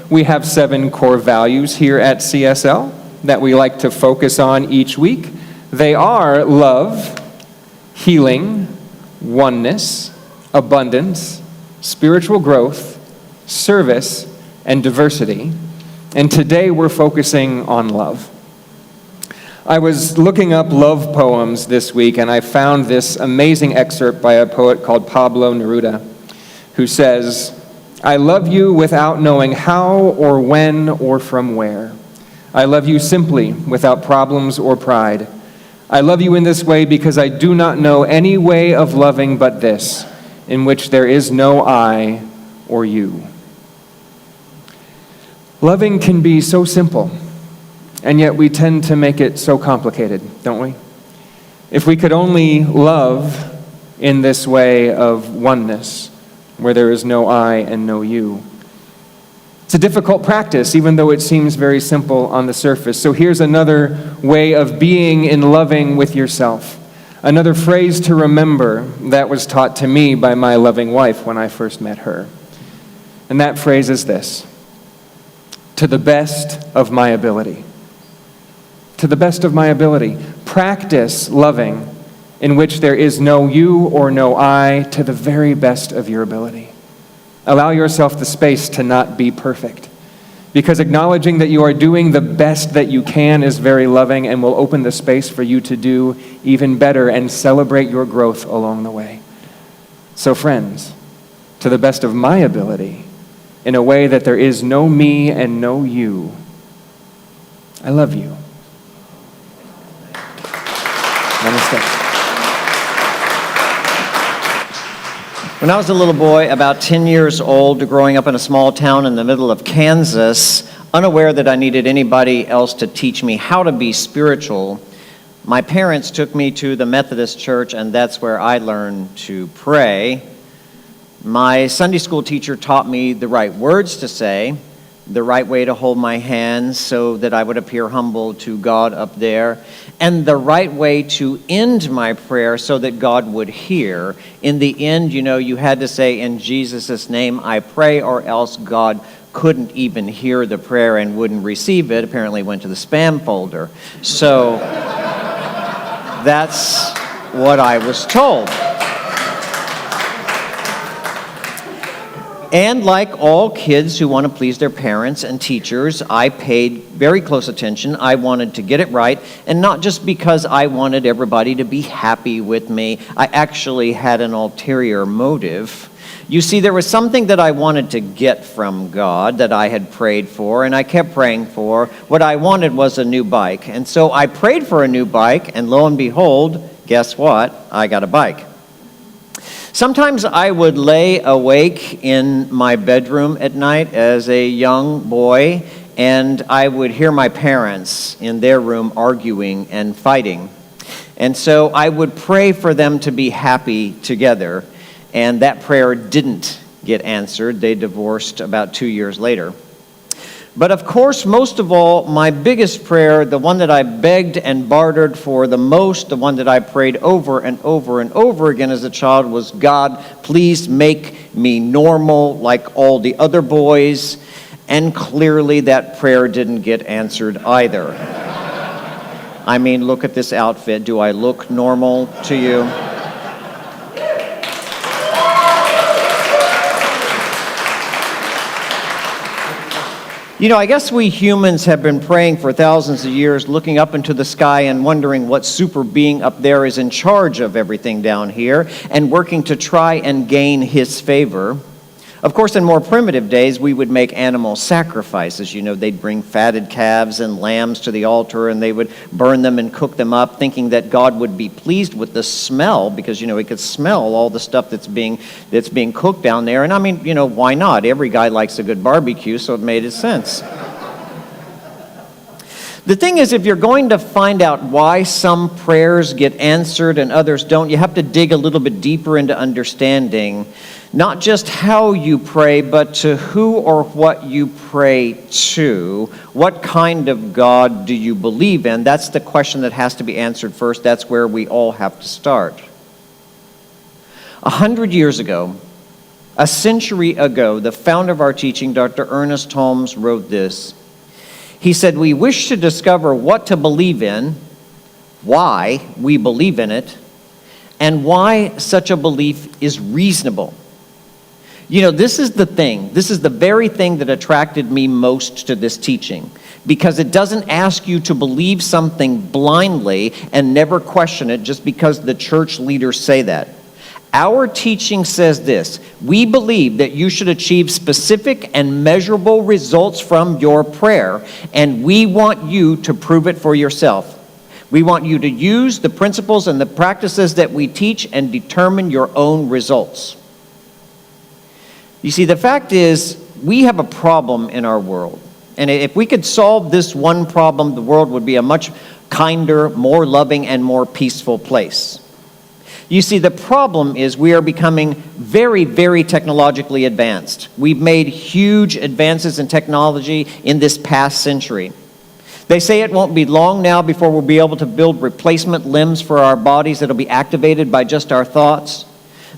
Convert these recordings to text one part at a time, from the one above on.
we have 7 core values here at CSL that we like to focus on each week. They are love, healing, oneness, abundance, spiritual growth, service, and diversity. And today we're focusing on love. I was looking up love poems this week, and I found this amazing excerpt by a poet called Pablo Neruda, who says, "I love you without knowing how or when or from where. I love you simply, without problems or pride. I love you in this way because I do not know any way of loving but this, in which there is no I or you." Loving can be so simple, and yet we tend to make it so complicated, don't we? If we could only love in this way of oneness, where there is no I and no you. It's a difficult practice, even though it seems very simple on the surface. So here's another way of being and loving with yourself. Another phrase to remember that was taught to me by my loving wife when I first met her. And that phrase is this: to the best of my ability. To the best of my ability. Practice loving in which there is no you or no I, to the very best of your ability. Allow yourself the space to not be perfect, because acknowledging that you are doing the best that you can is very loving and will open the space for you to do even better and celebrate your growth along the way. So friends, to the best of my ability, in a way that there is no me and no you, I love you. Namaste. When I was a little boy, about 10 years old, growing up in a small town in the middle of Kansas, unaware that I needed anybody else to teach me how to be spiritual, my parents took me to the Methodist church, and that's where I learned to pray. My Sunday school teacher taught me the right words to say, the right way to hold my hands so that I would appear humble to God up there, and the right way to end my prayer so that God would hear. In the end, you had to say, "In Jesus' name I pray," or else God couldn't even hear the prayer and wouldn't receive it. Apparently went to the spam folder. So that's what I was told. And like all kids who want to please their parents and teachers, I paid very close attention. I wanted to get it right, and not just because I wanted everybody to be happy with me. I actually had an ulterior motive. You see, there was something that I wanted to get from God that I had prayed for, and I kept praying for. What I wanted was a new bike. And so I prayed for a new bike, and lo and behold, guess what? I got a bike. Sometimes I would lay awake in my bedroom at night as a young boy, and I would hear my parents in their room arguing and fighting. And so I would pray for them to be happy together, and that prayer didn't get answered. They divorced about 2 years later. But of course, most of all, my biggest prayer, the one that I begged and bartered for the most, the one that I prayed over and over and over again as a child, was, "God, please make me normal like all the other boys." And clearly that prayer didn't get answered either. I mean, look at this outfit. Do I look normal to you? I guess we humans have been praying for thousands of years, looking up into the sky and wondering what super being up there is in charge of everything down here, and working to try and gain his favor. Of course, in more primitive days, we would make animal sacrifices. They'd bring fatted calves and lambs to the altar, and they would burn them and cook them up, thinking that God would be pleased with the smell, because, he could smell all the stuff that's being cooked down there. And I mean, why not? Every guy likes a good barbecue, so it made sense. The thing is, if you're going to find out why some prayers get answered and others don't, you have to dig a little bit deeper into understanding not just how you pray, but to who or what you pray to. What kind of God do you believe in? That's the question that has to be answered first. That's where we all have to start. 100 years ago, A century ago, the founder of our teaching, Dr. Ernest Holmes, wrote this. He said, "We wish to discover what to believe in, why we believe in it, and why such a belief is reasonable." You know, this is the thing. This is the very thing that attracted me most to this teaching, because it doesn't ask you to believe something blindly and never question it just because the church leaders say that. Our teaching says this: we believe that you should achieve specific and measurable results from your prayer, and we want you to prove it for yourself. We want you to use the principles and the practices that we teach and determine your own results. You see, the fact is, we have a problem in our world. And if we could solve this one problem, the world would be a much kinder, more loving, and more peaceful place. You see, the problem is we are becoming very, very technologically advanced. We've made huge advances in technology in this past century. They say it won't be long now before we'll be able to build replacement limbs for our bodies that'll be activated by just our thoughts.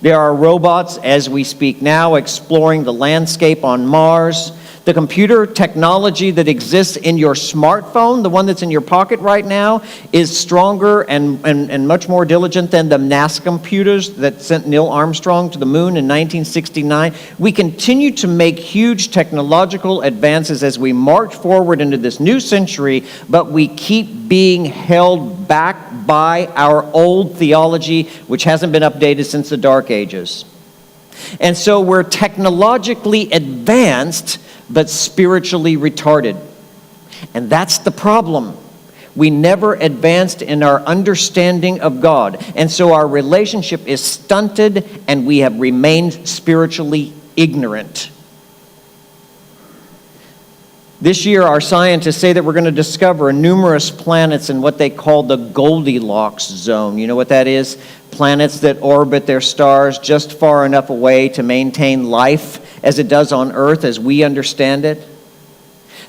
There are robots, as we speak now, exploring the landscape on Mars. The computer technology that exists in your smartphone, the one that's in your pocket right now, is stronger and much more diligent than the NASA computers that sent Neil Armstrong to the moon in 1969. We continue to make huge technological advances as we march forward into this new century, but we keep being held back by our old theology, which hasn't been updated since the Dark Ages. And so we're technologically advanced, but spiritually retarded. And that's the problem. We never advanced in our understanding of God. And so our relationship is stunted, and we have remained spiritually ignorant. This year, our scientists say that we're going to discover numerous planets in what they call the Goldilocks zone. You know what that is? Planets that orbit their stars just far enough away to maintain life as it does on Earth as we understand it.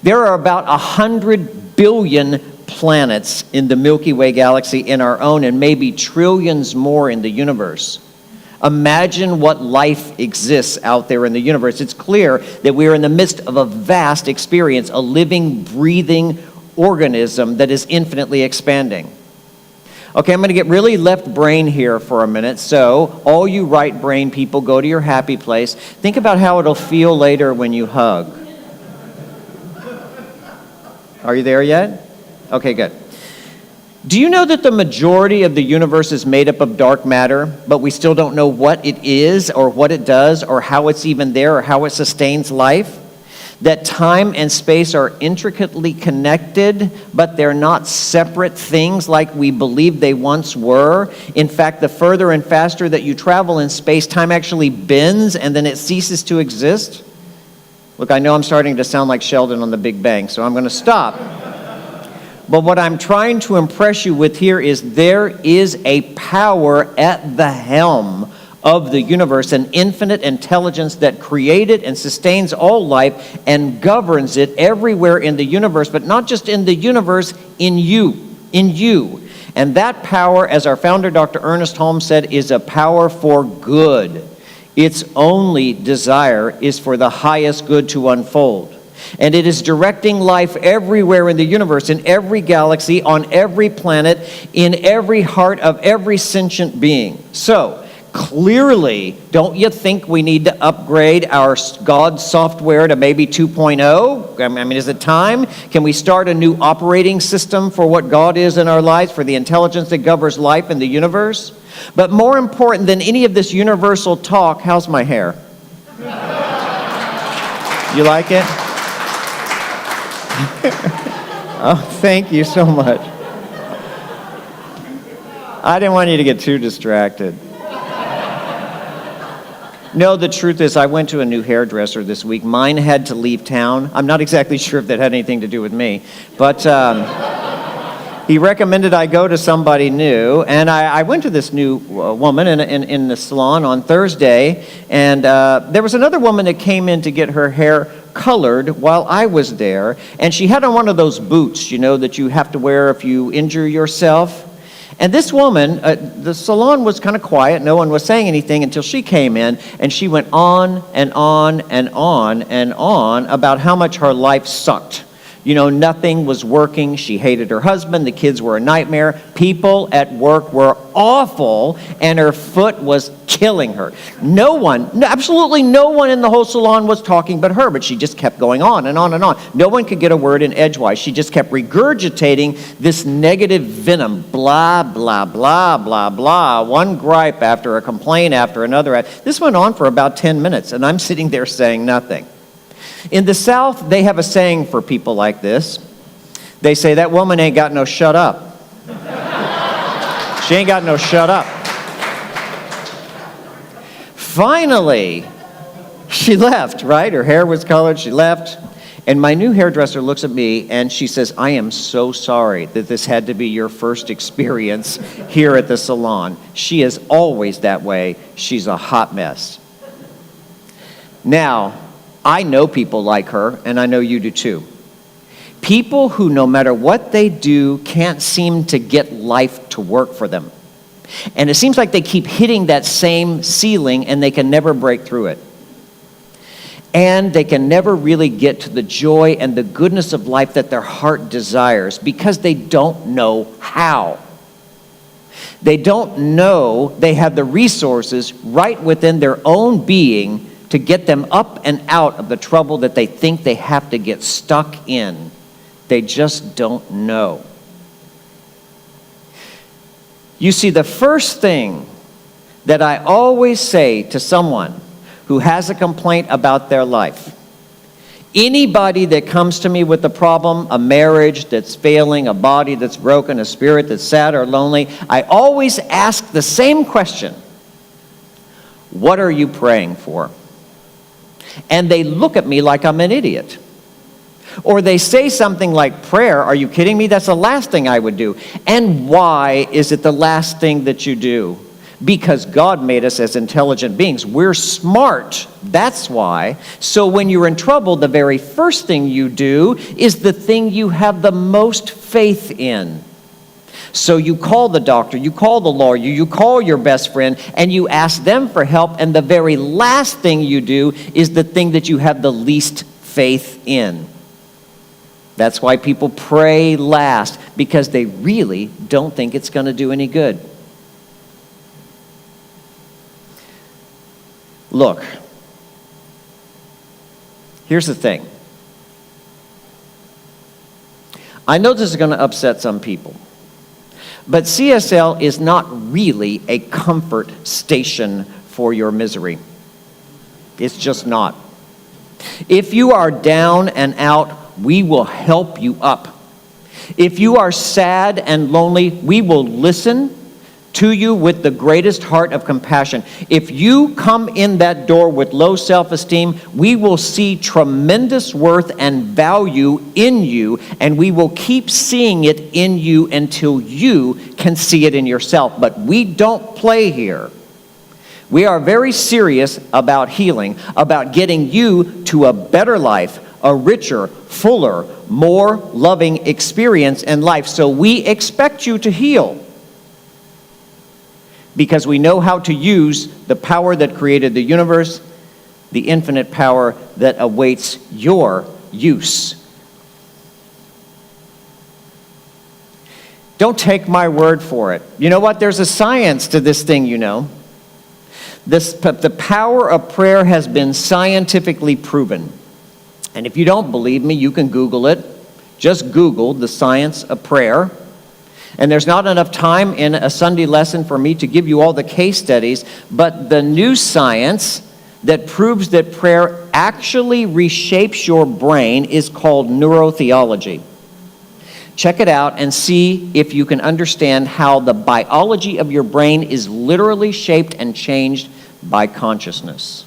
There are about 100 billion planets in the Milky Way galaxy in our own, and maybe trillions more in the universe. Imagine what life exists out there in the universe. It's clear that we are in the midst of a vast experience, a living, breathing organism that is infinitely expanding. Okay, I'm going to get really left brain here for a minute. So, all you right brain people, go to your happy place. Think about how it'll feel later when you hug. Are you there yet? Okay, good. Do you know that the majority of the universe is made up of dark matter, but we still don't know what it is or what it does or how it's even there or how it sustains life? That time and space are intricately connected, but they're not separate things like we believed they once were. In fact, the further and faster that you travel in space, time actually bends and then it ceases to exist. Look, I know I'm starting to sound like Sheldon on The Big Bang, so I'm going to stop. But what I'm trying to impress you with here is there is a power at the helm of the universe, an infinite intelligence that created and sustains all life and governs it everywhere in the universe, but not just in the universe, in you. And that power, as our founder, Dr. Ernest Holmes said, is a power for good. Its only desire is for the highest good to unfold. And it is directing life everywhere in the universe, in every galaxy, on every planet, in every heart of every sentient being. So, clearly, don't you think we need to upgrade our God software to maybe 2.0? I mean, is it time? Can we start a new operating system for what God is in our lives, for the intelligence that governs life in the universe? But more important than any of this universal talk, how's my hair? You like it? Oh, thank you so much. I didn't want you to get too distracted. No, the truth is I went to a new hairdresser this week. Mine had to leave town. I'm not exactly sure if that had anything to do with me, but he recommended I go to somebody new, and I went to this new woman in the salon on Thursday, and there was another woman that came in to get her hair colored while I was there, and she had on one of those boots, you know, that you have to wear if you injure yourself. And this woman, the salon was kind of quiet. No one was saying anything until she came in, and she went on and on and on and on about how much her life sucked. You know, nothing was working. She hated her husband. The kids were a nightmare. People at work were awful, and her foot was killing her. Absolutely no one in the whole salon was talking but her, but she just kept going on and on and on. No one could get a word in edgewise. She just kept regurgitating this negative venom, blah, blah, blah, blah, blah, one gripe after a complaint after another. This went on for about 10 minutes, and I'm sitting there saying nothing. In the South, they have a saying for people like this. They say, that woman ain't got no shut up. She ain't got no shut up. Finally, she left, right? Her hair was colored, she left. And my new hairdresser looks at me and she says, I am so sorry that this had to be your first experience here at the salon. She is always that way. She's a hot mess. Now, I know people like her, and I know you do too. People who, no matter what they do, can't seem to get life to work for them. And it seems like they keep hitting that same ceiling, and they can never break through it. And they can never really get to the joy and the goodness of life that their heart desires because they don't know how. They don't know they have the resources right within their own being to get them up and out of the trouble that they think they have to get stuck in. They just don't know. You see, the first thing that I always say to someone who has a complaint about their life, anybody that comes to me with a problem, a marriage that's failing, a body that's broken, a spirit that's sad or lonely, I always ask the same question: what are you praying for? And they look at me like I'm an idiot. Or they say something like, prayer? Are you kidding me? That's the last thing I would do. And why is it the last thing that you do? Because God made us as intelligent beings. We're smart. That's why. So when you're in trouble, the very first thing you do is the thing you have the most faith in. So you call the doctor, you call the lawyer, you call your best friend, and you ask them for help, and the very last thing you do is the thing that you have the least faith in. That's why people pray last, because they really don't think it's going to do any good. Look, here's the thing. I know this is going to upset some people. But CSL is not really a comfort station for your misery. It's just not. If you are down and out, we will help you up. If you are sad and lonely, we will listen to you with the greatest heart of compassion. If you come in that door with low self-esteem, we will see tremendous worth and value in you, and we will keep seeing it in you until you can see it in yourself. But we don't play here. We are very serious about healing, about getting you to a better life, a richer, fuller, more loving experience in life. So we expect you to heal, because we know how to use the power that created the universe, the infinite power that awaits your use. Don't take my word for it. You know what? There's a science to this thing, you know. The power of prayer has been scientifically proven. And if you don't believe me, you can Google it. Just Google the science of prayer. And there's not enough time in a Sunday lesson for me to give you all the case studies, but the new science that proves that prayer actually reshapes your brain is called neurotheology. Check it out and see if you can understand how the biology of your brain is literally shaped and changed by consciousness.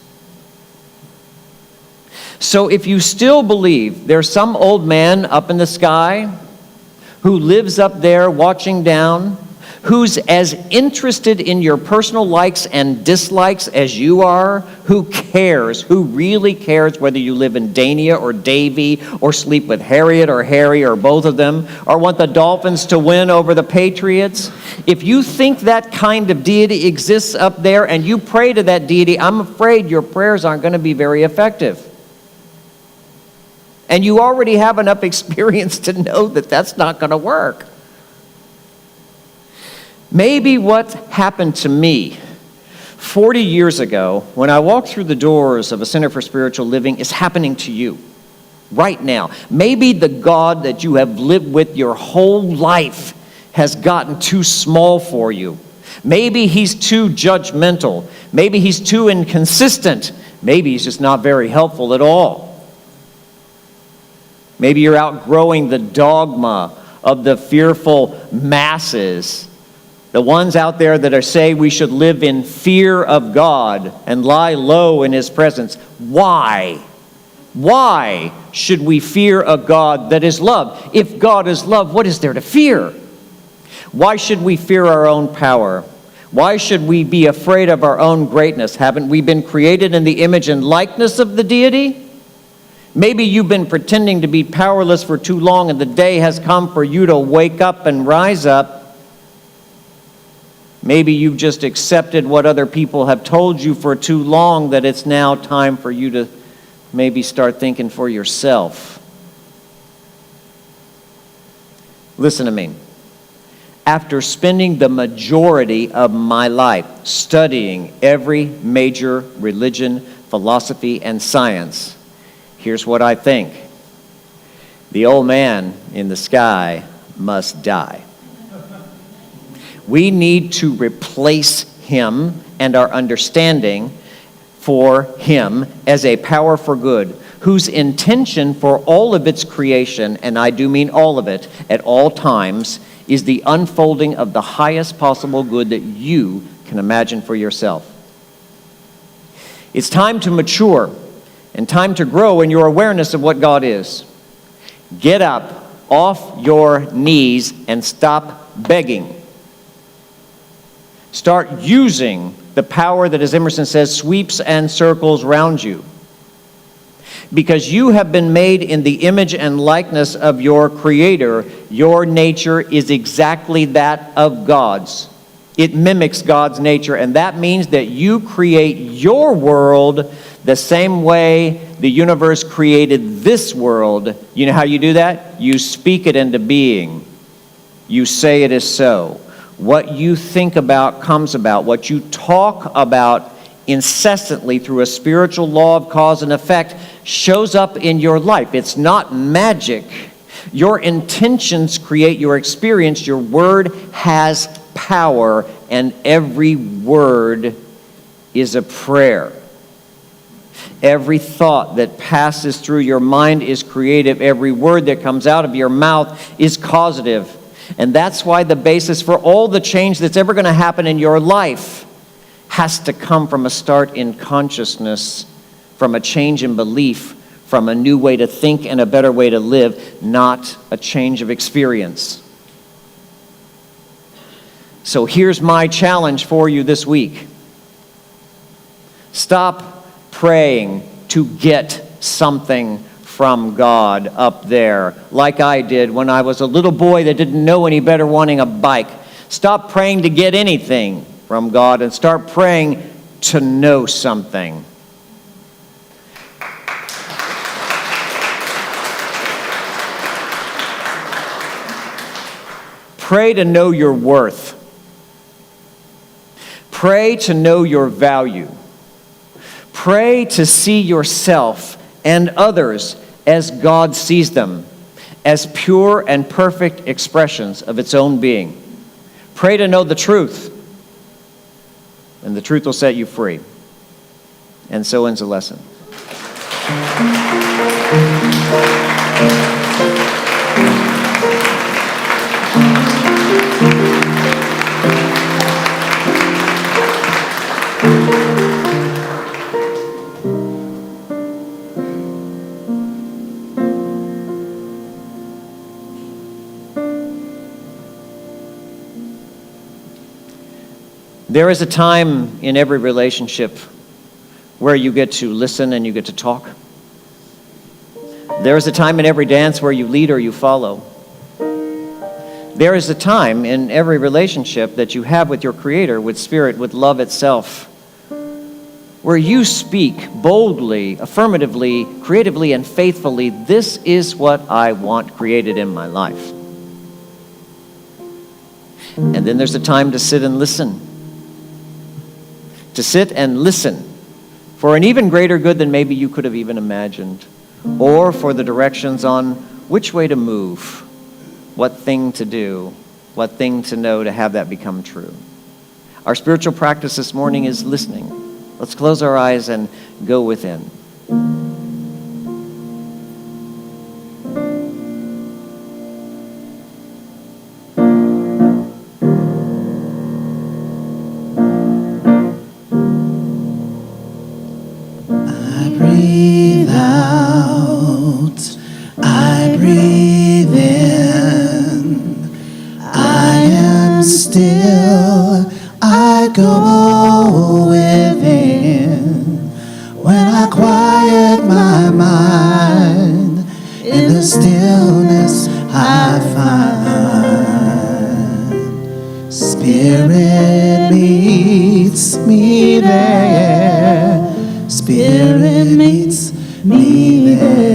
So if you still believe there's some old man up in the sky who lives up there watching down, who's as interested in your personal likes and dislikes as you are, who cares, who really cares whether you live in Dania or Davie or sleep with Harriet or Harry or both of them, or want the Dolphins to win over the Patriots. If you think that kind of deity exists up there and you pray to that deity, I'm afraid your prayers aren't going to be very effective. And you already have enough experience to know that that's not going to work. Maybe what happened to me 40 years ago when I walked through the doors of a Center for Spiritual Living is happening to you right now. Maybe the God that you have lived with your whole life has gotten too small for you. Maybe he's too judgmental. Maybe he's too inconsistent. Maybe he's just not very helpful at all. Maybe you're outgrowing the dogma of the fearful masses. The ones out there that are say we should live in fear of God and lie low in his presence. Why? Why should we fear a God that is love? If God is love, what is there to fear? Why should we fear our own power? Why should we be afraid of our own greatness? Haven't we been created in the image and likeness of the deity? Maybe you've been pretending to be powerless for too long and the day has come for you to wake up and rise up. Maybe you've just accepted what other people have told you for too long that it's now time for you to maybe start thinking for yourself. Listen to me. After spending the majority of my life studying every major religion, philosophy, and science, here's what I think. The old man in the sky must die. We need to replace him and our understanding for him as a power for good, whose intention for all of its creation, and I do mean all of it, at all times, is the unfolding of the highest possible good that you can imagine for yourself. It's time to mature and time to grow in your awareness of what God is. Get up off your knees and stop begging. Start using the power that, as Emerson says, sweeps and circles round you. Because you have been made in the image and likeness of your Creator, your nature is exactly that of God's. It mimics God's nature, and that means that you create your world the same way the universe created this world. You know how you do that? You speak it into being. You say it is so. What you think about comes about. What you talk about incessantly through a spiritual law of cause and effect shows up in your life. It's not magic. Your intentions create your experience. Your word has power, and every word is a prayer. Every thought that passes through your mind is creative. Every word that comes out of your mouth is causative. And that's why the basis for all the change that's ever going to happen in your life has to come from a start in consciousness, from a change in belief, from a new way to think and a better way to live, not a change of experience. So here's my challenge for you this week. Stop praying to get something from God up there, like I did when I was a little boy that didn't know any better wanting a bike. Stop praying to get anything from God and start praying to know something. Pray to know your worth. Pray to know your value. Pray to see yourself and others as God sees them, as pure and perfect expressions of its own being. Pray to know the truth, and the truth will set you free. And so ends the lesson. There is a time in every relationship where you get to listen and you get to talk. There is a time in every dance where you lead or you follow. There is a time in every relationship that you have with your Creator, with Spirit, with love itself, where you speak boldly, affirmatively, creatively, and faithfully, this is what I want created in my life. And then there's a time to sit and listen. To sit and listen for an even greater good than maybe you could have even imagined, or for the directions on which way to move, what thing to do, what thing to know to have that become true. Our spiritual practice this morning is listening. Let's close our eyes and go within. I breathe out, I breathe in, I am still, I go within. When I quiet my mind, in the stillness I find. Spirit meets me there, Spirit meets me there.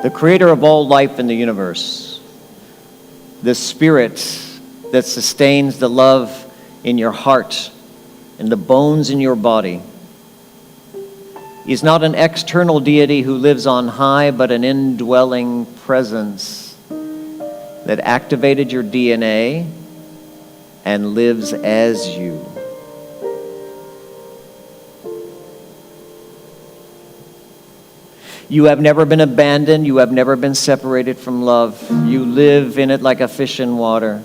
The creator of all life in the universe, the Spirit that sustains the love in your heart and the bones in your body, is not an external deity who lives on high, but an indwelling presence that activated your DNA and lives as you. You have never been abandoned. You have never been separated from love. You live in it like a fish in water,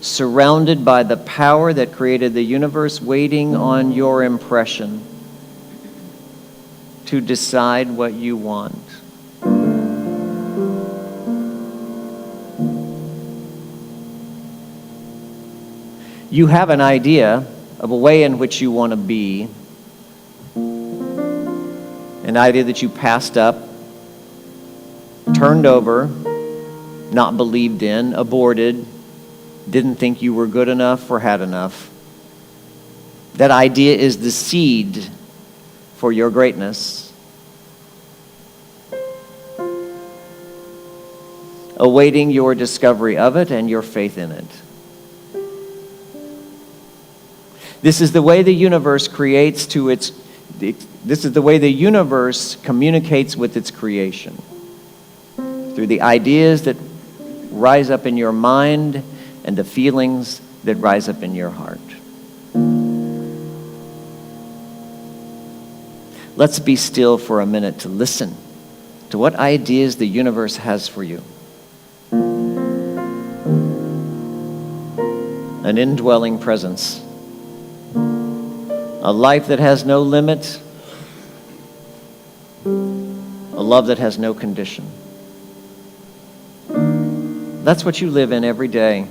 surrounded by the power that created the universe, waiting on your impression to decide what you want. You have an idea of a way in which you want to be, an idea that you passed up, turned over, not believed in, aborted, didn't think you were good enough or had enough. That idea is the seed for your greatness, awaiting your discovery of it and your faith in it. This is the way the universe this is the way the universe communicates with its creation, through the ideas that rise up in your mind and the feelings that rise up in your heart. Let's be still for a minute to listen to what ideas the universe has for you. An indwelling presence, a life that has no limit, a love that has no condition. That's what you live in every day.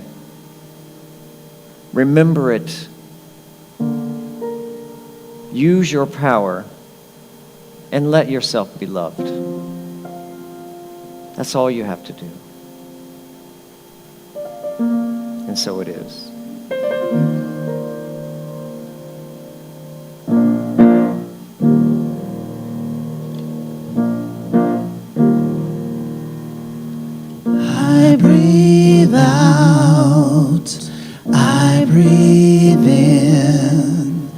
Remember it. Use your power and let yourself be loved. That's all you have to do. And so it is. I breathe out, I breathe in,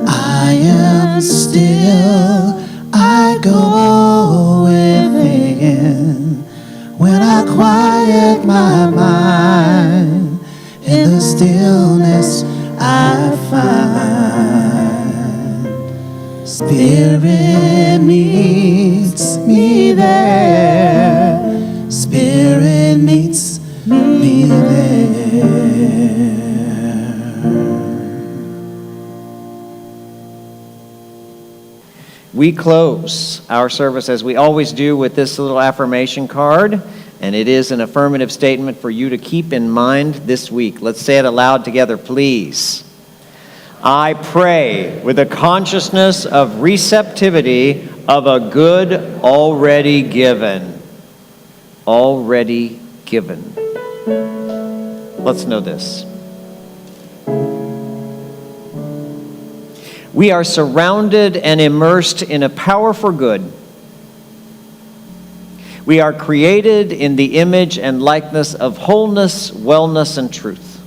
I am still, I go within. When I quiet my mind, in the stillness I find. Spirit meets me there, Spirit meets me there. we close our service as we always do with this little affirmation card, and it is an affirmative statement for you to keep in mind this week. Let's say it aloud together, please. I pray with a consciousness of receptivity of a good already given. Already given. Let's know this. We are surrounded and immersed in a power for good. We are created in the image and likeness of wholeness, wellness, and truth.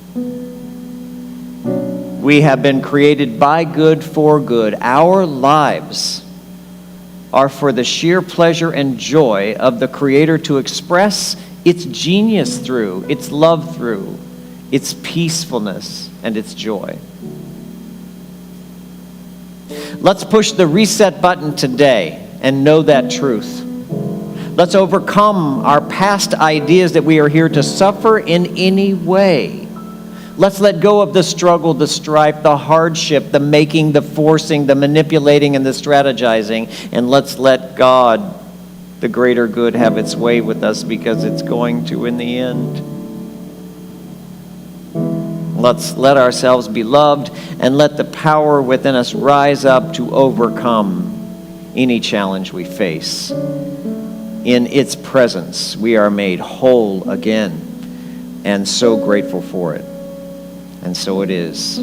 We have been created by good for good. Our lives are for the sheer pleasure and joy of the Creator to express its genius through, its love through, its peacefulness, and its joy. Let's push the reset button today and know that truth. Let's overcome our past ideas that we are here to suffer in any way. Let's let go of the struggle, the strife, the hardship, the making, the forcing, the manipulating, and the strategizing. And let's let God, the greater good, have its way with us, because it's going to in the end. Let's let ourselves be loved and let the power within us rise up to overcome any challenge we face. In its presence, we are made whole again, and so grateful for it. And so it is.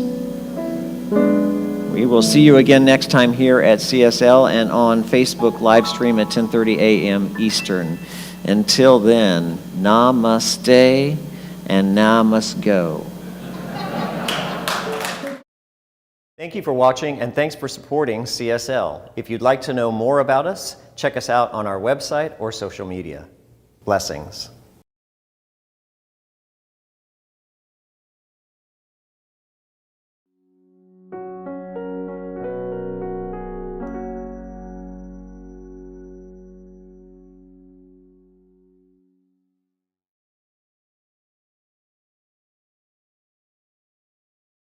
We will see you again next time here at CSL and on Facebook live stream at 10:30 a.m. Eastern. Until then, namaste and namaste. Thank you for watching, and thanks for supporting CSL. If you'd like to know more about us, check us out on our website or social media. Blessings.